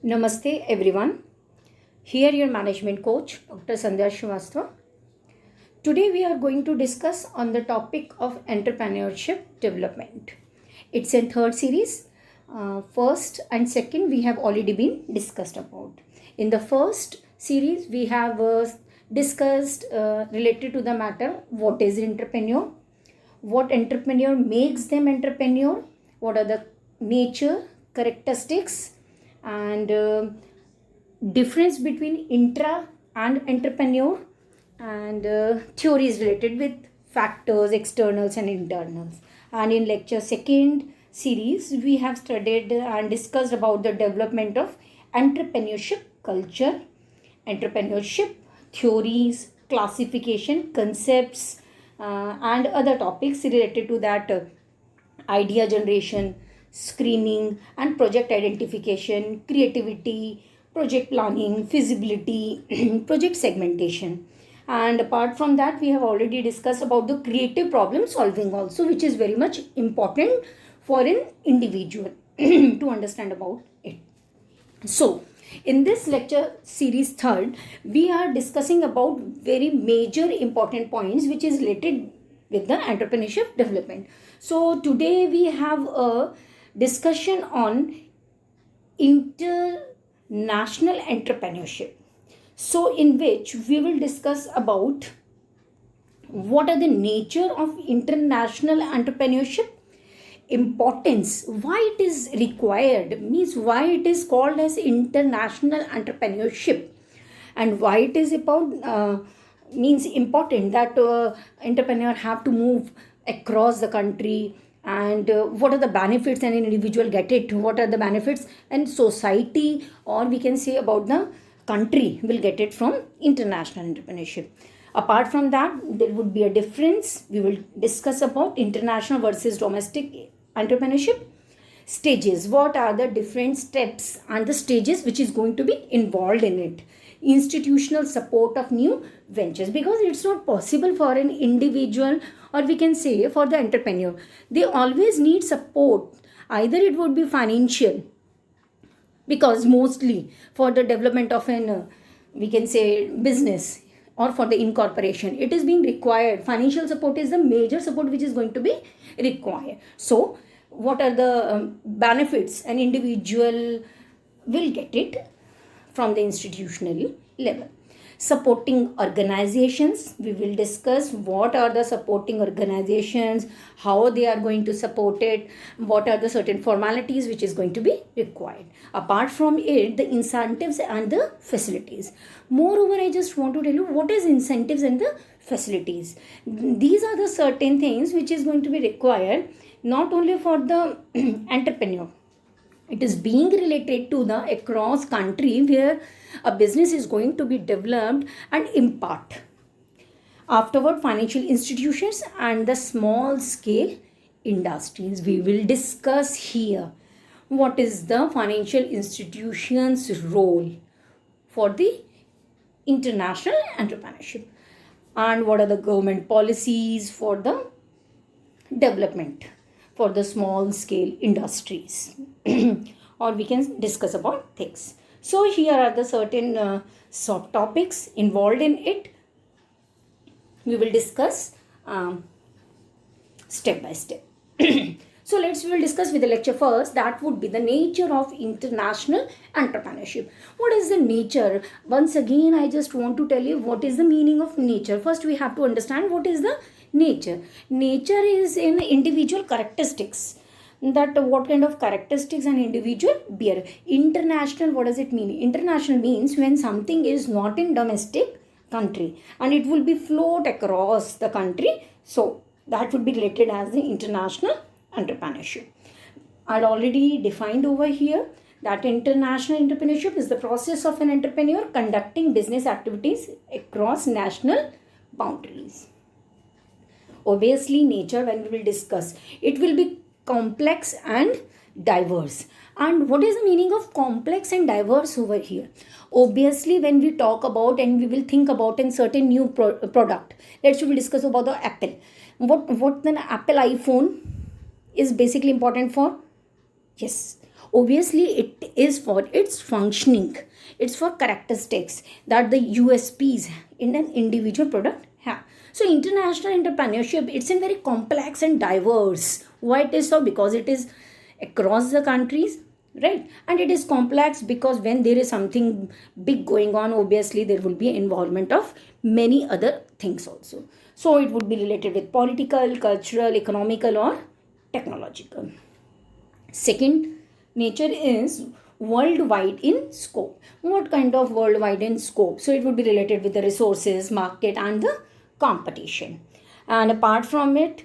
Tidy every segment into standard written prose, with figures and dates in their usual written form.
Namaste everyone. Here your management coach Dr. Sandhya Srivastava. Today we are going to discuss on the topic of entrepreneurship development. It's in third series. First and second we have already been discussed about. In the first series we have discussed related to the matter what is entrepreneur, what entrepreneur makes them entrepreneur, what are the nature characteristics and difference between intra and entrepreneur and theories related with factors externals and internals. And in lecture second series we have studied and discussed about the development of entrepreneurship culture, entrepreneurship theories, classification concepts, and other topics related to that, idea generation, screening and project identification, creativity, project planning, feasibility, project segmentation. And apart from that, we have already discussed about the creative problem solving also, which is very much important for an individual to understand about it. So, in this lecture series third, we are discussing about very major important points which is related with the entrepreneurship development. So, today we have a discussion on international entrepreneurship. So, in which we will discuss about what are the nature of international entrepreneurship, importance, why it is required, means why it is called as international entrepreneurship, and why it is about means important that entrepreneur have to move across the country, and what are the benefits an individual get it, what are the benefits and society, or we can say about the country will get it from international entrepreneurship. Apart from that, there would be a difference. We will discuss about international versus domestic entrepreneurship stages. What are the different steps and the stages which is going to be involved in it? Institutional support of new ventures, because it's not possible for an individual, or we can say for the entrepreneur, they always need support. Either it would be financial, because mostly for the development of an we can say business, or for the incorporation it is being required, financial support is the major support which is going to be required. So what are the benefits an individual will get it from the institutional level? Supporting organizations, we will discuss what are the supporting organizations, how they are going to support it, what are the certain formalities which is going to be required. Apart from it, the incentives and the facilities. Moreover, I just want to tell you what is incentives and the facilities. These are the certain things which is going to be required not only for the entrepreneur, it is being related to the across country where a business is going to be developed and impart. Afterward, financial institutions and the small scale industries, we will discuss here what is the financial institutions role for the international entrepreneurship, and what are the government policies for the development for the small scale industries or we can discuss about things. So here are the certain subtopics involved in it. We will discuss step by step. So we will discuss with the lecture first, that would be the nature of international entrepreneurship. What is the nature? Once again, I just want to tell you what is the meaning of nature. First we have to understand what is the nature. Nature is in individual characteristics, that what kind of characteristics an individual bear. International, what does it mean? International means when something is not in domestic country and it will be float across the country, so that would be related as the international entrepreneurship. I'd already defined over here that international entrepreneurship is the process of an entrepreneur conducting business activities across national boundaries. Obviously, nature, when we will discuss, it will be complex and diverse. And what is the meaning of complex and diverse over here? Obviously, when we talk about and we will think about a certain new product, let's we will discuss about the Apple. What the Apple iPhone is basically important for? Yes. Obviously it is for its functioning, it's for characteristics that the USPs in an individual product have. So international entrepreneurship, it's a very complex and diverse. Why it is so? Because it is across the countries, right? And it is complex because when there is something big going on, obviously there will be involvement of many other things also. So it would be related with political, cultural, economical, or technological. Second nature is worldwide in scope. What kind of worldwide in scope? So it would be related with the resources, market, and the competition. And apart from it,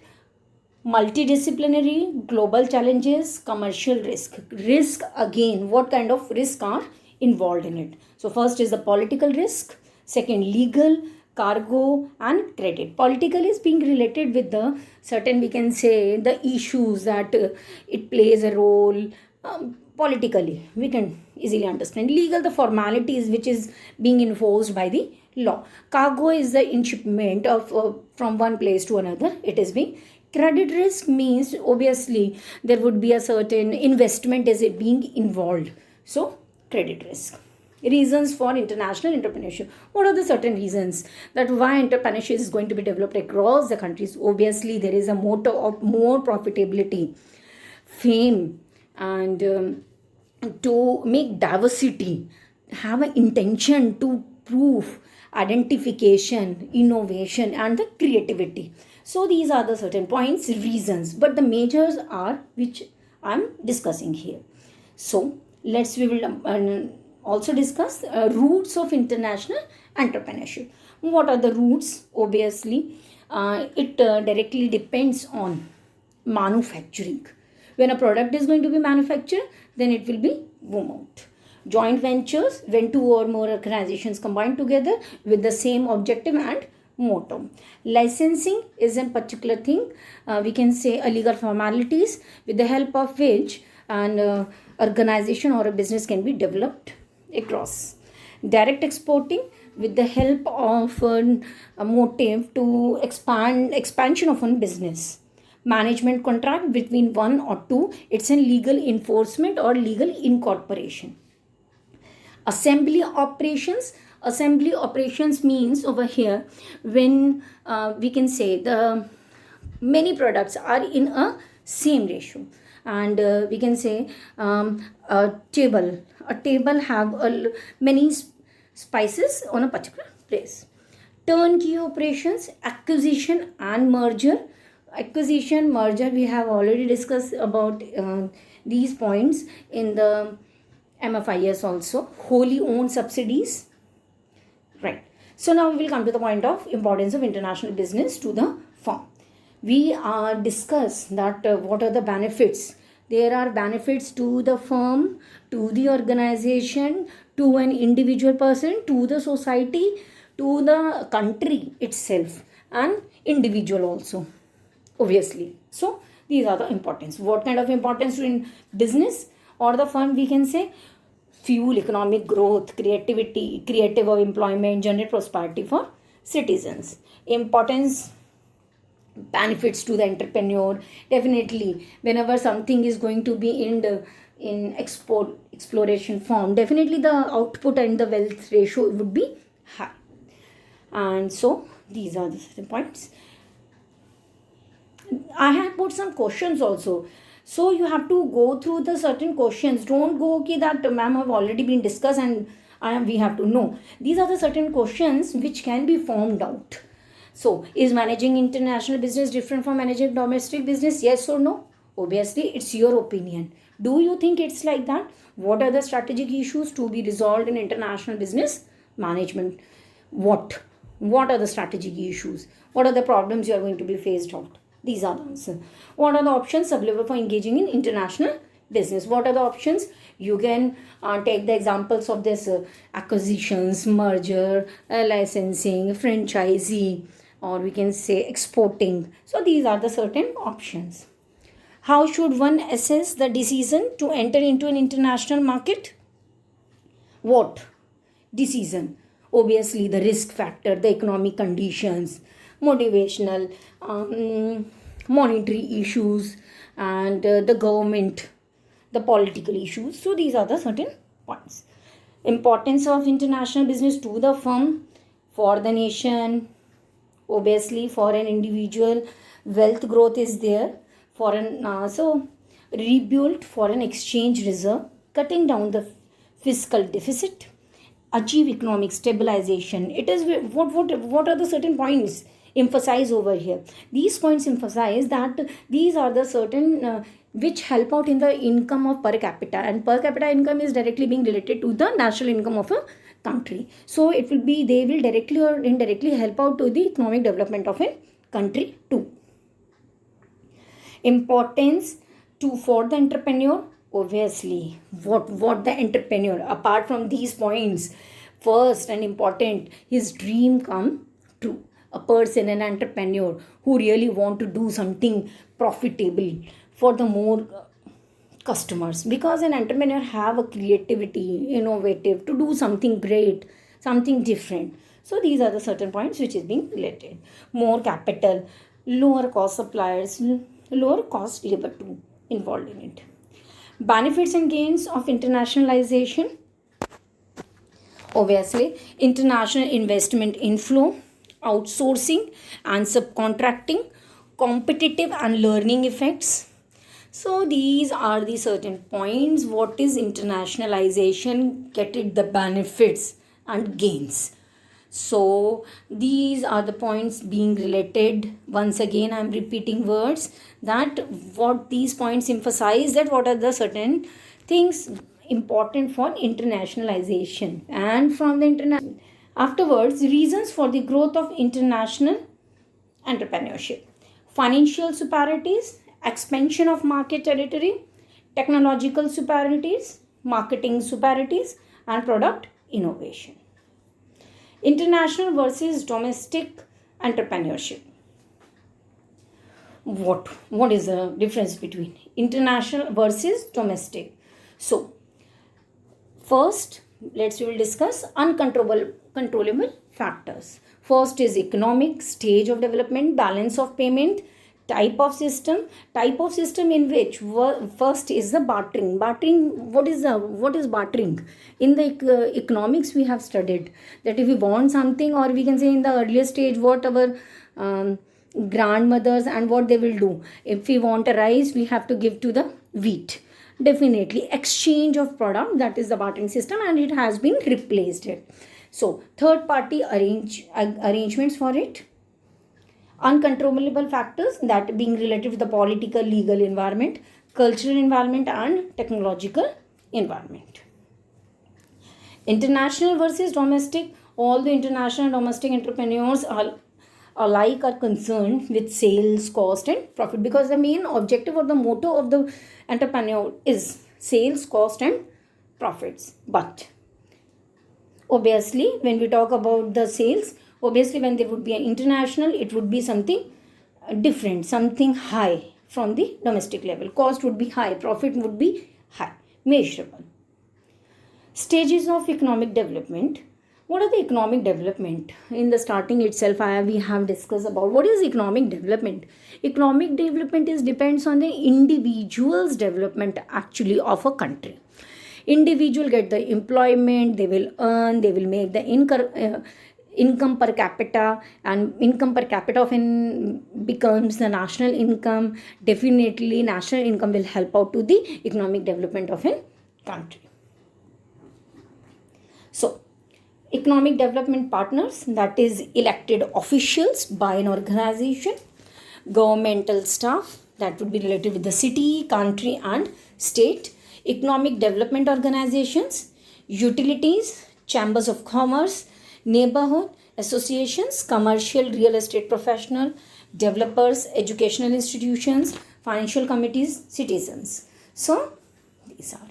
multidisciplinary, global challenges, commercial risk. Risk, again, what kind of risk are involved in it? So first is the political risk, second legal, cargo, and credit. Political is being related with the certain, we can say, the issues that it plays a role politically, we can easily understand. Legal, the formalities which is being enforced by the law. Cargo is the shipment of from one place to another, it is being. Credit risk means obviously there would be a certain investment is it being involved. So credit risk. Reasons for international entrepreneurship. What are the certain reasons that why entrepreneurship is going to be developed across the countries? Obviously there is a motto of more profitability, fame, and to make diversity, have an intention to prove identification, innovation, and the creativity. So these are the certain points, reasons, but the majors are which I'm discussing here. So we will also discuss roots of international entrepreneurship. What are the roots? Obviously it directly depends on manufacturing. When a product is going to be manufactured, then it will be boom out. Joint ventures, when two or more organizations combine together with the same objective and motto. Licensing is a particular thing, we can say a legal formalities with the help of which an organization or a business can be developed across. Direct exporting with the help of a motive to expansion of one business. Management contract between one or two, it's a legal enforcement or legal incorporation. Assembly operations means over here when we can say the many products are in a same ratio, and we can say a table have many spices on a particular place. Turnkey operations, acquisition and merger. Acquisition, merger, we have already discussed about these points in the MFIS also. Wholly owned subsidies, right? So now we will come to the point of importance of international business to the firm. We discuss that what are the benefits. There are benefits to the firm, to the organization, to an individual person, to the society, to the country itself, and individual also, obviously. So these are the importance. What kind of importance in business or the firm? We can say fuel economic growth, creativity, creative of employment, generate prosperity for citizens. Importance, benefits to the entrepreneur. Definitely whenever something is going to be in exploration form, definitely the output and the wealth ratio would be high. And so these are the points. I have put some questions also. So you have to go through the certain questions. Don't go okay that ma'am have already been discussed and we have to know. These are the certain questions which can be formed out. So is managing international business different from managing domestic business? Yes or no? Obviously it's your opinion. Do you think it's like that? What are the strategic issues to be resolved in international business management? What are the strategic issues? What are the problems you are going to be faced out? These are the answers. What are the options available for engaging in international business? What are the options? You can take the examples of this acquisitions, merger, licensing, franchisee, or we can say exporting. So these are the certain options. How should one assess the decision to enter into an international market? What decision? Obviously the risk factor, the economic conditions, motivational, monetary issues, and the government the political issues. So these are the certain points. Importance of international business to the firm, for the nation, obviously for an individual, wealth growth is there, for an so rebuild for an exchange reserve, cutting down the fiscal deficit, achieve economic stabilization. It is what are the certain points emphasize over here. These points emphasize that these are the certain which help out in the income of per capita, and per capita income is directly being related to the national income of a country. So it will be, they will directly or indirectly help out to the economic development of a country too. Importance to for the entrepreneur, obviously what the entrepreneur, apart from these points, first and important, his dream come true. A person, an entrepreneur who really want to do something profitable for the more customers, because an entrepreneur have a creativity, innovative to do something great, something different. So these are the certain points which is being related. More capital, lower cost suppliers, lower cost labor too involved in it. Benefits and gains of internationalization, obviously international investment inflow, outsourcing and subcontracting, competitive and learning effects. So these are the certain points. What is internationalization? Get it, the benefits and gains. So these are the points being related. Once again, I am repeating words that what these points emphasize, that what are the certain things important for internationalization. And from the international, afterwards, reasons for the growth of international entrepreneurship: financial superiorities, expansion of market territory, technological superiorities, marketing superiorities, and product innovation. International versus domestic entrepreneurship. What is the difference between international versus domestic? So first, we will discuss controllable factors. First is economic stage of development, balance of payment, type of system in which first is the bartering. What is bartering? In the economics we have studied that if we want something, or we can say in the earlier stage, what our grandmothers and what they will do, if we want a rice, we have to give to the wheat. Definitely exchange of product, that is the bartering system, and it has been replaced it. So third party arrangements for it. Uncontrollable factors, that being related to the political, legal environment, cultural environment, and technological environment. International versus domestic. All the international and domestic entrepreneurs are alike are concerned with sales, cost, and profit, because the main objective or the motto of the entrepreneur is sales, cost, and profits. But obviously when we talk about the sales, obviously when there would be an international, it would be something different, something high from the domestic level. Cost would be high, profit would be high, measurable. Stages of economic development. What are the economic development? In the starting itself, we have discussed about what is economic development. Economic development depends on the individual's development actually of a country. Individual get the employment, they will earn, they will make the income per capita, and income per capita often becomes the national income. Definitely national income will help out to the economic development of a country. So economic development partners, that is elected officials by an organization, governmental staff, that would be related with the city, country, and state, economic development organizations, utilities, chambers of commerce, neighborhood associations, commercial real estate professional, developers, educational institutions, financial committees, citizens. So these are.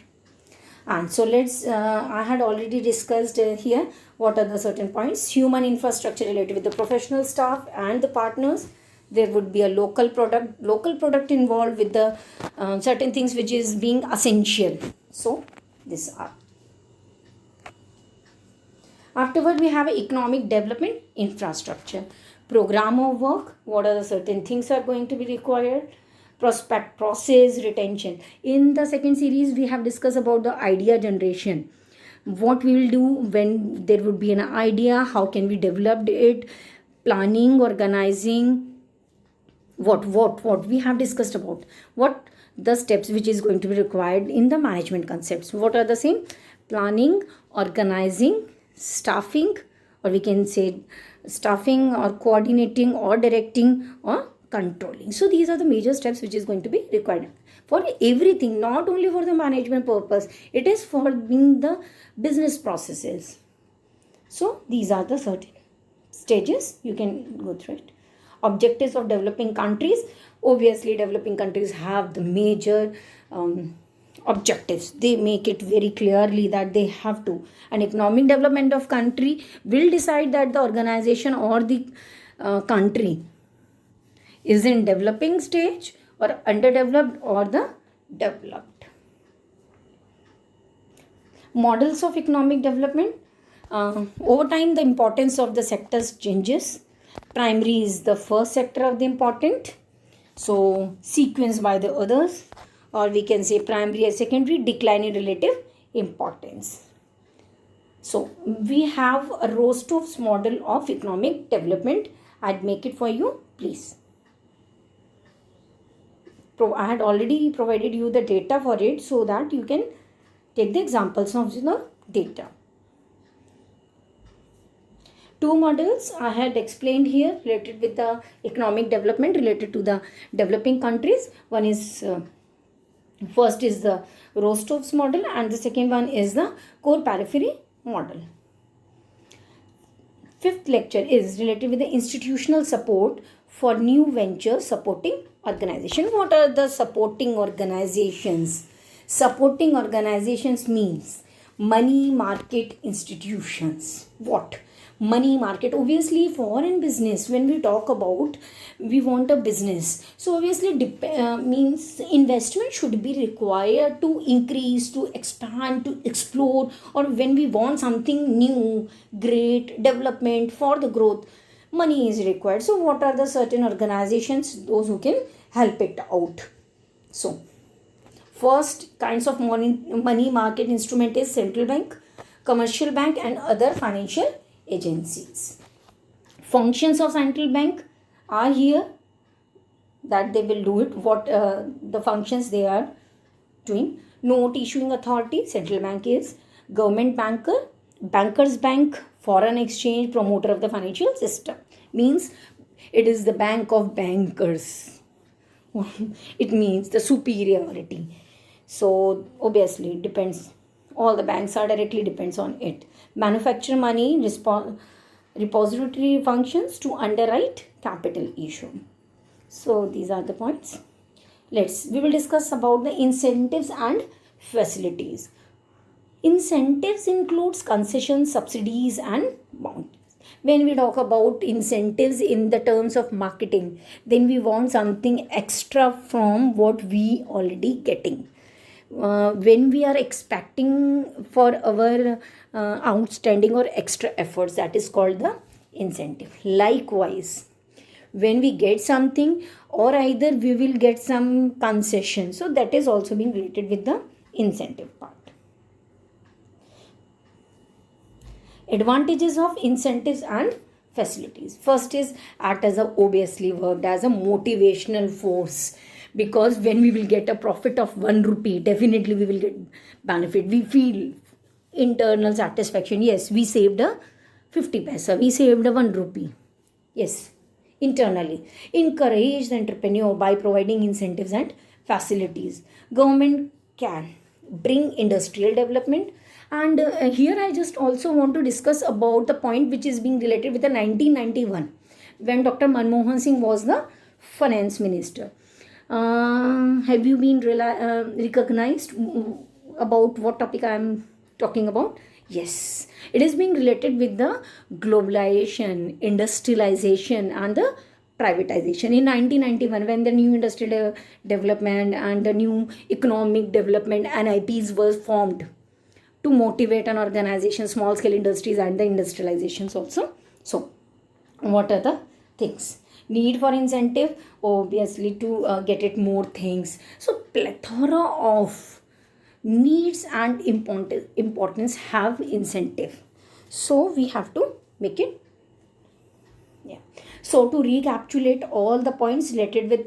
And so let's I had already discussed here what are the certain points. Human infrastructure related with the professional staff and the partners. There would be a local product involved with the certain things which is being essential. So these are. Afterward, we have economic development infrastructure. Program of work, what are the certain things are going to be required. prospect, process, retention. In the second series, we have discussed about the idea generation. What we will do when there would be an idea, how can we develop it, planning, organizing, what we have discussed about, what the steps which is going to be required in the management concepts. What are the same? Planning, organizing, staffing, or we can say staffing, or coordinating, or directing, or controlling. So these are the major steps which is going to be required for everything, not only for the management purpose, it is for being the business processes. So these are the certain stages, you can go through it. Objectives of developing countries. Obviously, developing countries have the major objectives. They make it very clearly that they have to. An economic development of country will decide that the organization or the country is in developing stage, or underdeveloped, or the developed. Models of economic development. Over time, the importance of the sectors changes. Primary is the first sector of the important, so sequenced by the others, or we can say primary and secondary decline in relative importance. So we have a Rostov's model of economic development. I'd make it for you, please. I had already provided you the data for it, so that you can take the examples of the data. Two models I had explained here related with the economic development related to the developing countries. One is first is the Rostov's model, and the second one is the core periphery model. Fifth lecture is related with the institutional support for new ventures supporting organization. What are the supporting organizations? Supporting organizations means money market institutions. What? Money market, obviously foreign business, when we talk about, we want a business, so obviously means investment should be required to increase, to expand, to explore, or when we want something new, great development for the growth, money is required. So what are the certain organizations, those who can help it out? So first kinds of money market instrument is central bank, commercial bank, and other financial agencies. Functions of central bank are here, that they will do it. What the functions they are doing? Note issuing authority, central bank is. Government banker, bankers bank, foreign exchange, promoter of the financial system. Means it is the bank of bankers. It means the superiority. So obviously it depends, all the banks are directly depends on it. Manufacture money, repository functions to underwrite capital issue. So these are the points. We will discuss about the incentives and facilities. Incentives includes concessions, subsidies, and bounties. When we talk about incentives in the terms of marketing, then we want something extra from what we already getting. When we are expecting for our outstanding or extra efforts, that is called the incentive. Likewise, when we get something, or either we will get some concession, so that is also being related with the incentive part. Advantages of incentives and facilities. First is act as a, obviously worked as a motivational force, because when we will get a profit of 1 rupee, definitely we will get benefit. We feel internal satisfaction. Yes, we saved a 50 paisa, we saved a 1 rupee. Yes, internally. Encourage the entrepreneur by providing incentives and facilities. Government can bring industrial development. And here I just also want to discuss about the point which is being related with the 1991, when Dr. Manmohan Singh was the finance minister. Have you been recognized about what topic I am talking about? Yes, it is being related with the globalization, industrialization, and the privatization. In 1991, when the new industrial development and the new economic development NIPs were formed to motivate an organization, small scale industries, and the industrializations also. So what are the things? Need for incentive, obviously to get it more things. So plethora of needs and importance have incentive, so we have to make it. Yeah. So to recapitulate all the points related with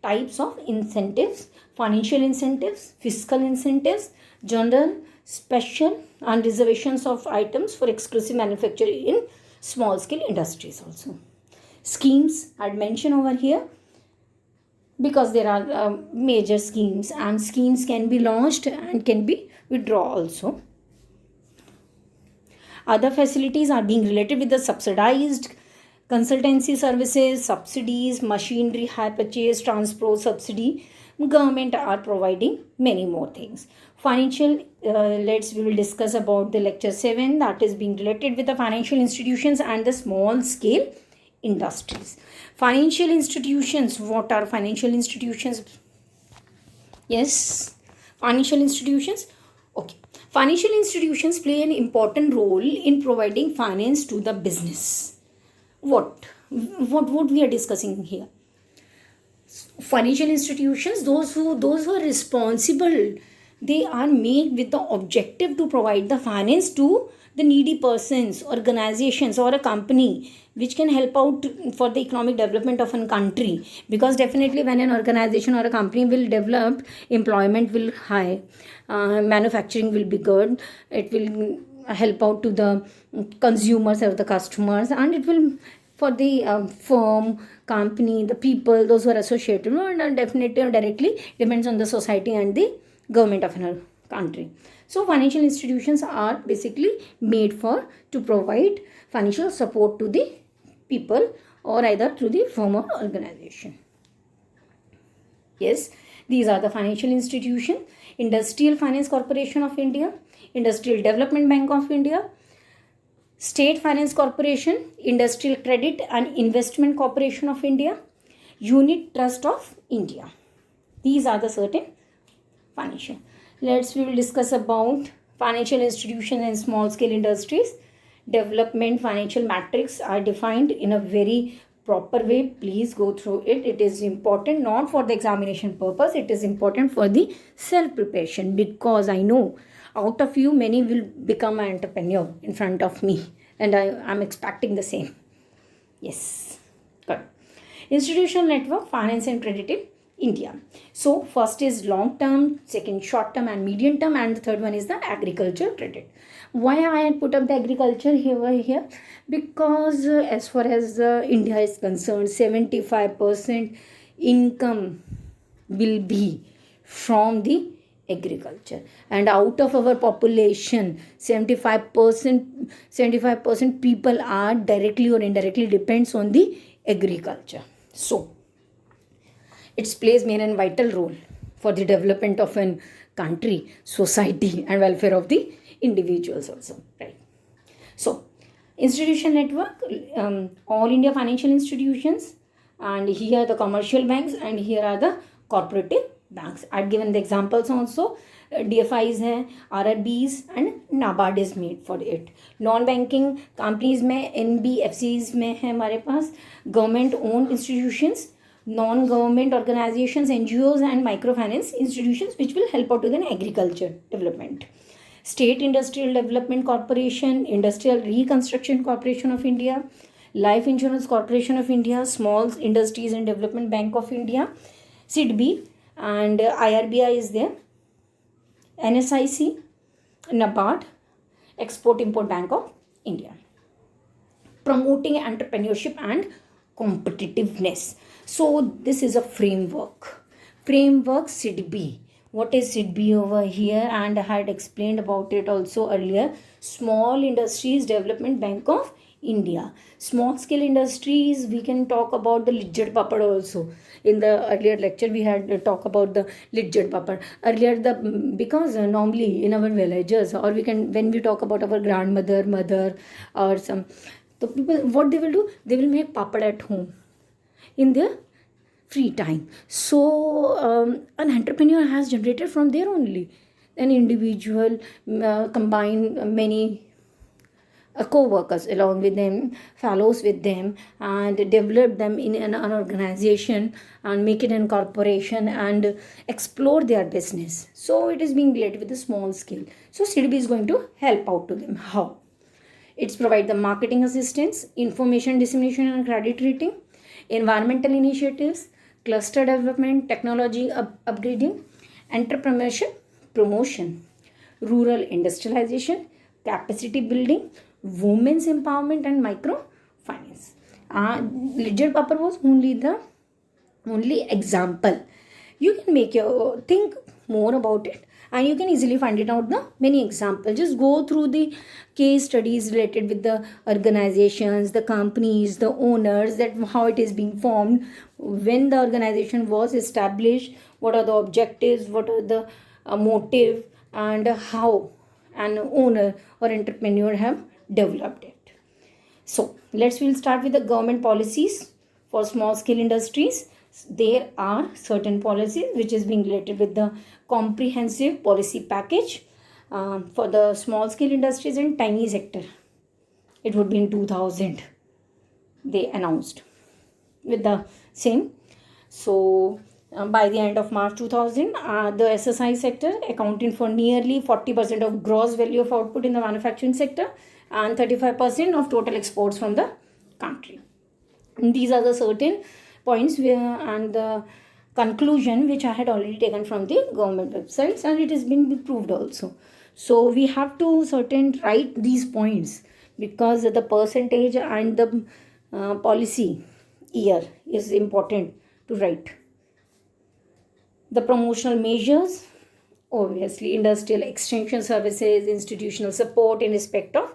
types of incentives: financial incentives, fiscal incentives, general, special, and reservations of items for exclusive manufacturing in small scale industries also. Schemes I'd mention over here, because there are major schemes, and schemes can be launched and can be withdrawn also. Other facilities are being related with the subsidized consultancy services, subsidies, machinery hire purchase, transport subsidy. Government are providing many more things. Financial, we will discuss about the lecture 7, that is being related with the financial institutions and the small scale industries. Financial institutions, what are financial institutions? Yes, financial institutions. Okay, financial institutions play an important role in providing finance to the business. What we are discussing here? Financial institutions, those who are responsible, they are made with the objective to provide the finance to the needy persons, organizations, or a company, which can help out for the economic development of a country. Because definitely when an organization or a company will develop, employment will high, manufacturing will be good, it will help out to the consumers or the customers, and it will for the firm, company, the people, those who are associated, and definitely or directly depends on the society and the government of a country. So financial institutions are basically made for to provide financial support to the people, or either through the firm or organization. Yes, these are the financial institutions: Industrial Finance Corporation of India, Industrial Development Bank of India, State Finance Corporation, Industrial Credit and Investment Corporation of India, Unit Trust of India. These are the certain financial. We will discuss about financial institutions and small scale industries. Development financial matrix are defined in a very proper way. Please go through it. It is important not for the examination purpose. It is important for the self preparation, because I know out of you many will become an entrepreneur in front of me, and I am expecting the same. Yes, good. Institutional network, finance and credit in India. So first is long term, second short term and medium term, and the third one is the agriculture credit. Why I put up the agriculture here? Because as far as India is concerned, 75% income will be from the agriculture, and out of our population, 75% people are directly or indirectly depends on the agriculture. So it plays main and vital role for the development of an country, society, and welfare of the individuals also, right? So institution network, all India financial institutions, and here are the commercial banks, and here are the cooperative banks. I've given the examples also. DFIs हैं, RRBs and NABARD is made for it. Non banking companies में NBFCs में है हमारे पास government owned institutions, non-government organizations, NGOs and microfinance institutions, which will help out with an agriculture development. State Industrial Development Corporation, Industrial Reconstruction Corporation of India, Life Insurance Corporation of India, Small Industries and Development Bank of India, SIDBI, and IRBI is there, NSIC, NABARD, Export Import Bank of India. Promoting entrepreneurship and competitiveness. So this is a framework SIDBI. What is SIDBI over here? And I had explained about it also earlier. Small Industries Development Bank of India. Small scale industries, we can talk about the Lijjat Papad also. In the earlier lecture we had talk about the Lijjat Papad. Earlier because normally in our villages, or we can, when we talk about our grandmother, mother, or some, the people, what they will do, they will make papad at home in their free time. So an entrepreneur has generated from there only. An individual combine many co-workers along with them, fellows with them, and develop them in an organization and make it in corporation and explore their business. So it is being related with the small scale. So CDB is going to help out to them. How? It's provide the marketing assistance, information dissemination and credit rating, environmental initiatives, cluster development, technology upgrading, entrepreneurship promotion, rural industrialization, capacity building, women's empowerment and microfinance. Ledger paper was only example. You can make your think more about it, and you can easily find it out the many examples. Just go through the case studies related with the organizations, the companies, the owners, that how it is being formed, when the organization was established, what are the objectives, what are the motive, and how an owner or entrepreneur have developed it. So we'll start with the government policies for small scale industries. There are certain policies which is being related with the comprehensive policy package for the small scale industries and tiny sector. It would be in 2000 they announced with the same. So by the end of March 2000, the SSI sector accounting for nearly 40% of gross value of output in the manufacturing sector and 35% of total exports from the country. And these are the certain points and the conclusion which I had already taken from the government websites, and it has been proved also. So we have to certain write these points because the percentage and the policy year is important to write. The promotional measures, obviously industrial extension services, institutional support in respect of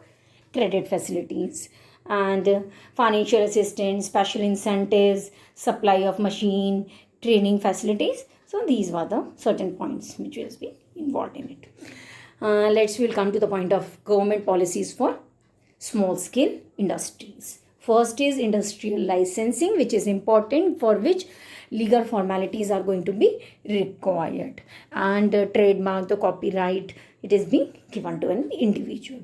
credit facilities, and financial assistance, special incentives, supply of machine, training facilities. So these were the certain points which has been involved in it. We'll come to the point of government policies for small scale industries. First is industrial licensing, which is important, for which legal formalities are going to be required, and trademark, the copyright, it is being given to an individual.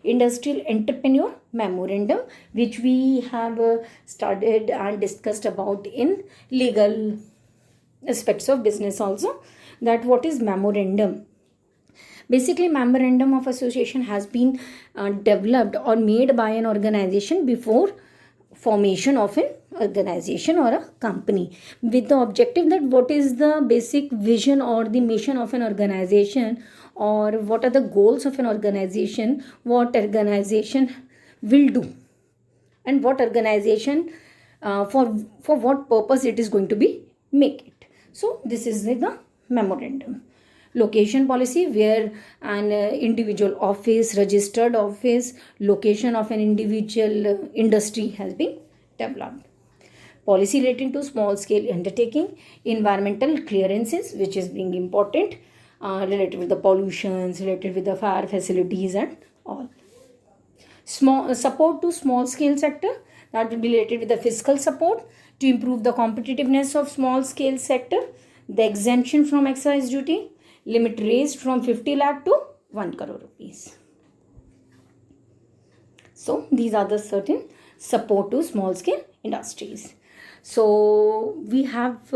Industrial entrepreneur memorandum, which we have studied and discussed about in legal aspects of business also, that what is memorandum. Basically, memorandum of association has been developed or made by an organization before formation of an organization or a company, with the objective that what is the basic vision or the mission of an organization, or what are the goals of an organization, what organization will do, and what organization for what purpose it is going to be make it. So this is the memorandum. Location policy, where an individual office, registered office, location of an individual industry has been developed. Policy relating to small scale undertaking, environmental clearances, which is being important, related with the pollutions, related with the fire facilities and all. Small support to small scale sector, that will be related with the fiscal support to improve the competitiveness of small scale sector, the exemption from excise duty, limit raised from 50 lakh to 1 crore rupees. So these are the certain support to small scale industries. So we have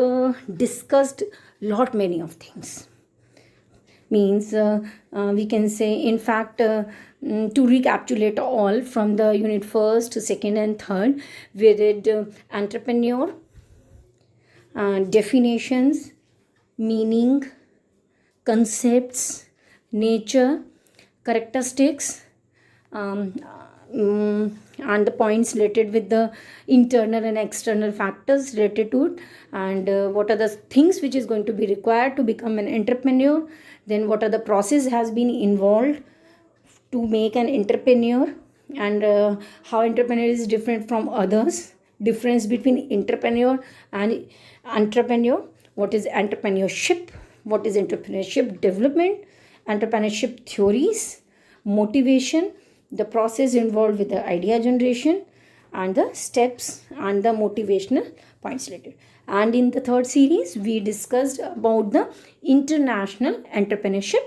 discussed many of things. Means we can say, in fact, to recapitulate all from the unit 1st, 2nd and 3rd, we did entrepreneur, definitions, meaning, concepts, nature, characteristics, and the points related with the internal and external factors related to it, and what are the things which is going to be required to become an entrepreneur, then what are the process has been involved to make an entrepreneur, and how entrepreneur is different from others, difference between entrepreneur and entrepreneur, what is entrepreneurship, what is entrepreneurship development, entrepreneurship theories, motivation, the process involved with the idea generation, and the steps and the motivational points related. And in the 3rd series, we discussed about the international entrepreneurship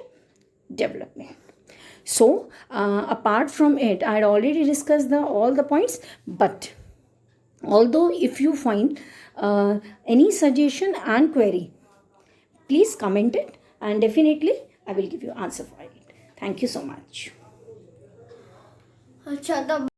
development. So apart from it, I had already discussed all the points, but although if you find any suggestion and query, please comment it, and definitely I will give you answer for it. Thank you so much. अच्छा, तब